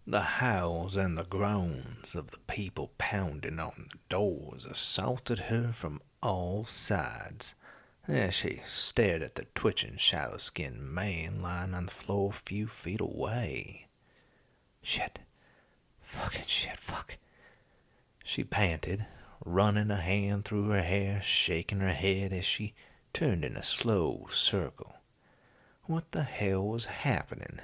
The howls and the groans of the people pounding on the doors assaulted her from all sides as she stared at the twitching, shallow-skinned man lying on the floor a few feet away. Shit. Fucking shit, fuck. She panted, running a hand through her hair, shaking her head as she turned in a slow circle. What the hell was happening?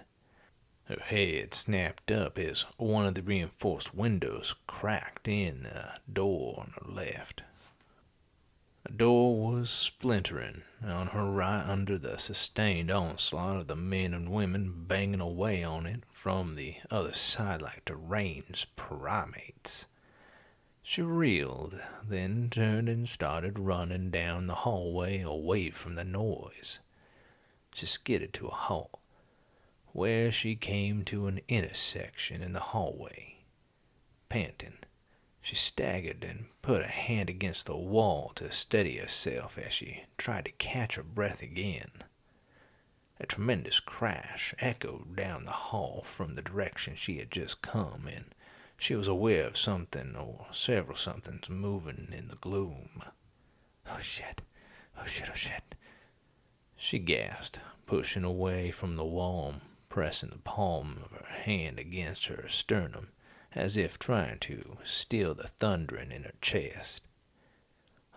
Her head snapped up as one of the reinforced windows cracked in a door on her left. The door was splintering on her right under the sustained onslaught of the men and women banging away on it from the other side like deranged primates. She reeled, then turned and started running down the hallway away from the noise. She skidded to a halt, where she came to an intersection in the hallway. Panting, she staggered and put a hand against the wall to steady herself as she tried to catch her breath again. A tremendous crash echoed down the hall from the direction she had just come, and she was aware of something or several somethings moving in the gloom. Oh shit, oh shit, oh shit. She gasped, pushing away from the wall, pressing the palm of her hand against her sternum, as if trying to still the thundering in her chest.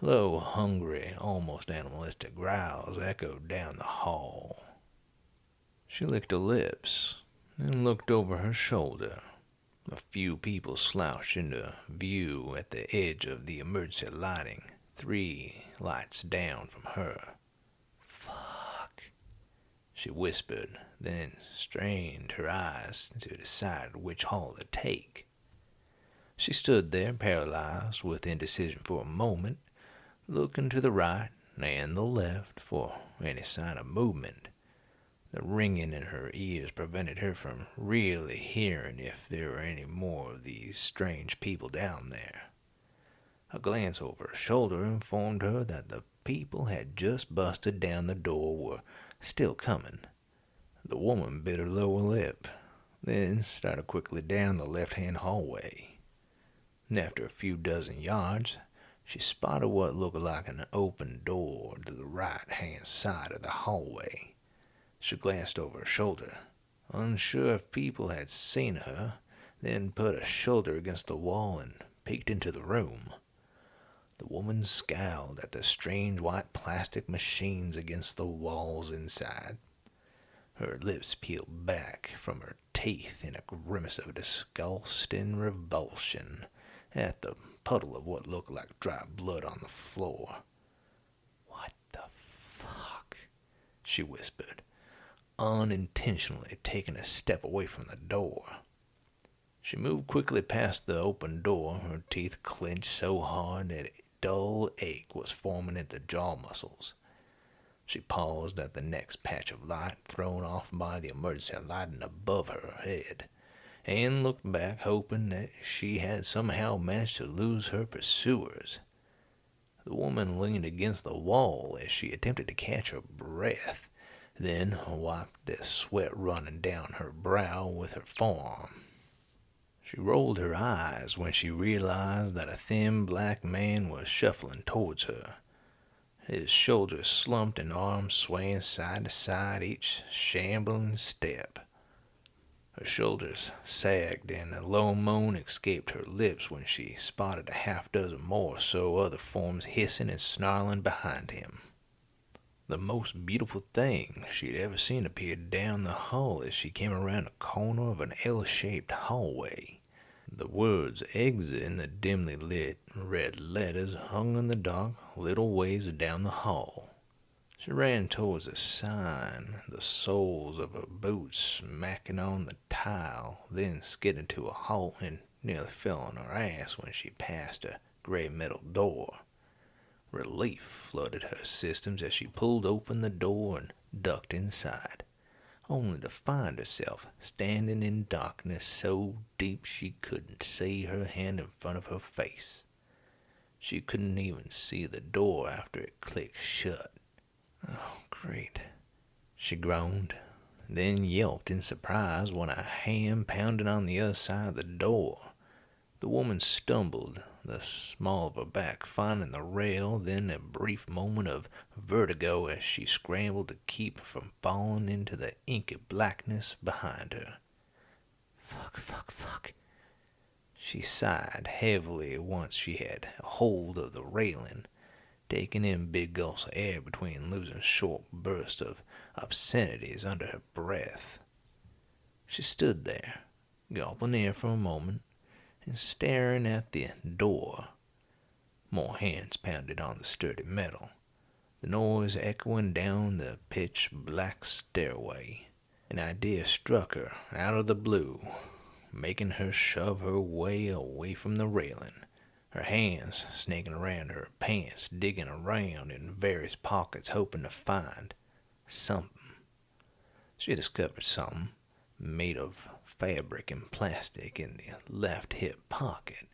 Low, hungry, almost animalistic growls echoed down the hall. She licked her lips and looked over her shoulder. A few people slouched into view at the edge of the emergency lighting, 3 lights down from her. Fuck, she whispered, then strained her eyes to decide which hall to take. She stood there, paralyzed with indecision for a moment, looking to the right and the left for any sign of movement. The ringing in her ears prevented her from really hearing if there were any more of these strange people down there. A glance over her shoulder informed her that the people had just busted down the door were still coming. The woman bit her lower lip, then started quickly down the left-hand hallway. And after a few dozen yards, she spotted what looked like an open door to the right-hand side of the hallway. She glanced over her shoulder, unsure if people had seen her, then put a shoulder against the wall and peeked into the room. The woman scowled at the strange white plastic machines against the walls inside. Her lips peeled back from her teeth in a grimace of disgust and revulsion at the puddle of what looked like dry blood on the floor. What the fuck? She whispered, unintentionally taking a step away from the door. She moved quickly past the open door, her teeth clenched so hard that a dull ache was forming at the jaw muscles. She paused at the next patch of light thrown off by the emergency lighting above her head, and looked back, hoping that she had somehow managed to lose her pursuers. The woman leaned against the wall as she attempted to catch her breath, then wiped the sweat running down her brow with her forearm. She rolled her eyes when she realized that a thin black man was shuffling towards her, his shoulders slumped and arms swaying side to side each shambling step. Her shoulders sagged and a low moan escaped her lips when she spotted a half-dozen more or so other forms hissing and snarling behind him. The most beautiful thing she'd ever seen appeared down the hall as she came around a corner of an L-shaped hallway. The words "exit" in the dimly lit red letters hung in the dark little ways down the hall. She ran towards the sign, the soles of her boots smacking on the tile, then skidded to a halt and nearly fell on her ass when she passed a gray metal door. Relief flooded her systems as she pulled open the door and ducked inside, only to find herself standing in darkness so deep she couldn't see her hand in front of her face. She couldn't even see the door after it clicked shut. Oh, great, she groaned, then yelped in surprise when a hand pounded on the other side of the door. The woman stumbled, the small of her back finding the rail, then a brief moment of vertigo as she scrambled to keep from falling into the inky blackness behind her. Fuck, fuck, fuck. She sighed heavily once she had hold of the railing, taking in big gulps of air between losing short bursts of obscenities under her breath. She stood there, gulping air for a moment, and staring at the door. More hands pounded on the sturdy metal, the noise echoing down the pitch-black stairway. An idea struck her out of the blue, making her shove her way away from the railing, her hands snaking around her pants, digging around in various pockets, hoping to find something. She discovered something made of fabric and plastic in the left hip pocket,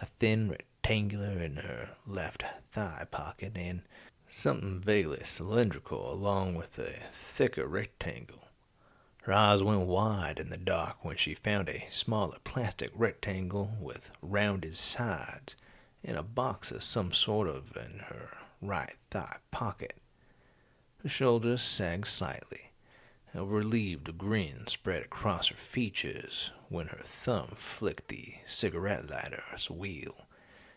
a thin rectangular in her left thigh pocket, and something vaguely cylindrical along with a thicker rectangle. Her eyes went wide in the dark when she found a smaller plastic rectangle with rounded sides and a box of some sort of in her right thigh pocket. Her shoulders sagged slightly. A relieved grin spread across her features when her thumb flicked the cigarette lighter's wheel,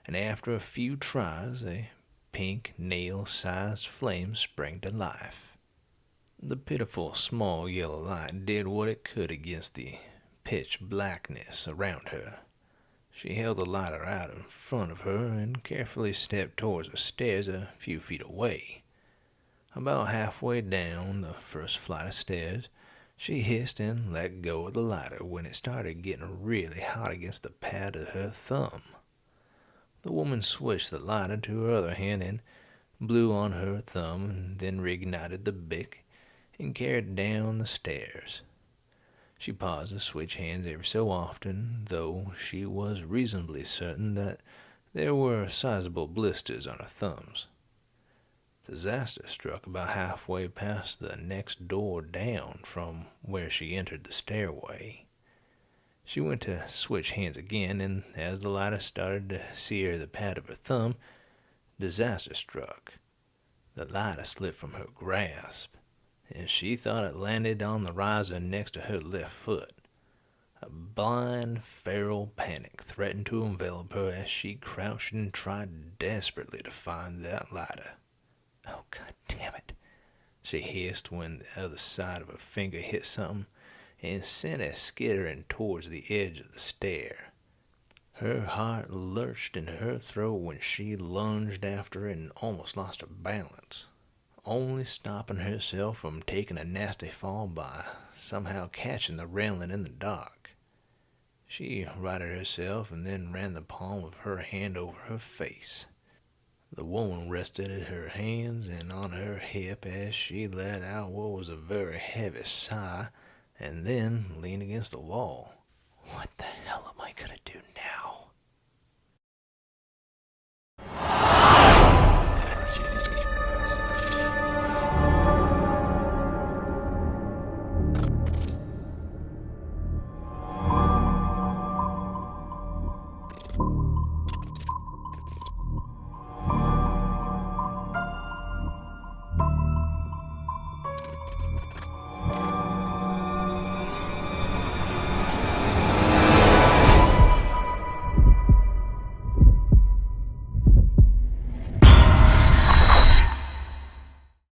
and after a few tries, a pink nail-sized flame sprang to life. The pitiful small yellow light did what it could against the pitch blackness around her. She held the lighter out in front of her and carefully stepped towards the stairs a few feet away. About halfway down the first flight of stairs, she hissed and let go of the lighter when it started getting really hot against the pad of her thumb. The woman switched the lighter to her other hand and blew on her thumb, and then reignited the bick and carried down the stairs. She paused to switch hands every so often, though she was reasonably certain that there were sizable blisters on her thumbs. Disaster struck about halfway past the next door down from where she entered the stairway. She went to switch hands again, and as the lighter started to sear the pad of her thumb, disaster struck. The lighter slipped from her grasp, and she thought it landed on the riser next to her left foot. A blind, feral panic threatened to envelop her as she crouched and tried desperately to find that lighter. Oh, God damn it, she hissed when the other side of her finger hit something and sent it skittering towards the edge of the stair. Her heart lurched in her throat when she lunged after it and almost lost her balance, only stopping herself from taking a nasty fall by somehow catching the railing in the dark. She righted herself and then ran the palm of her hand over her face. The woman rested at her hands and on her hip as she let out what was a very heavy sigh and then leaned against the wall. What the hell am I going to do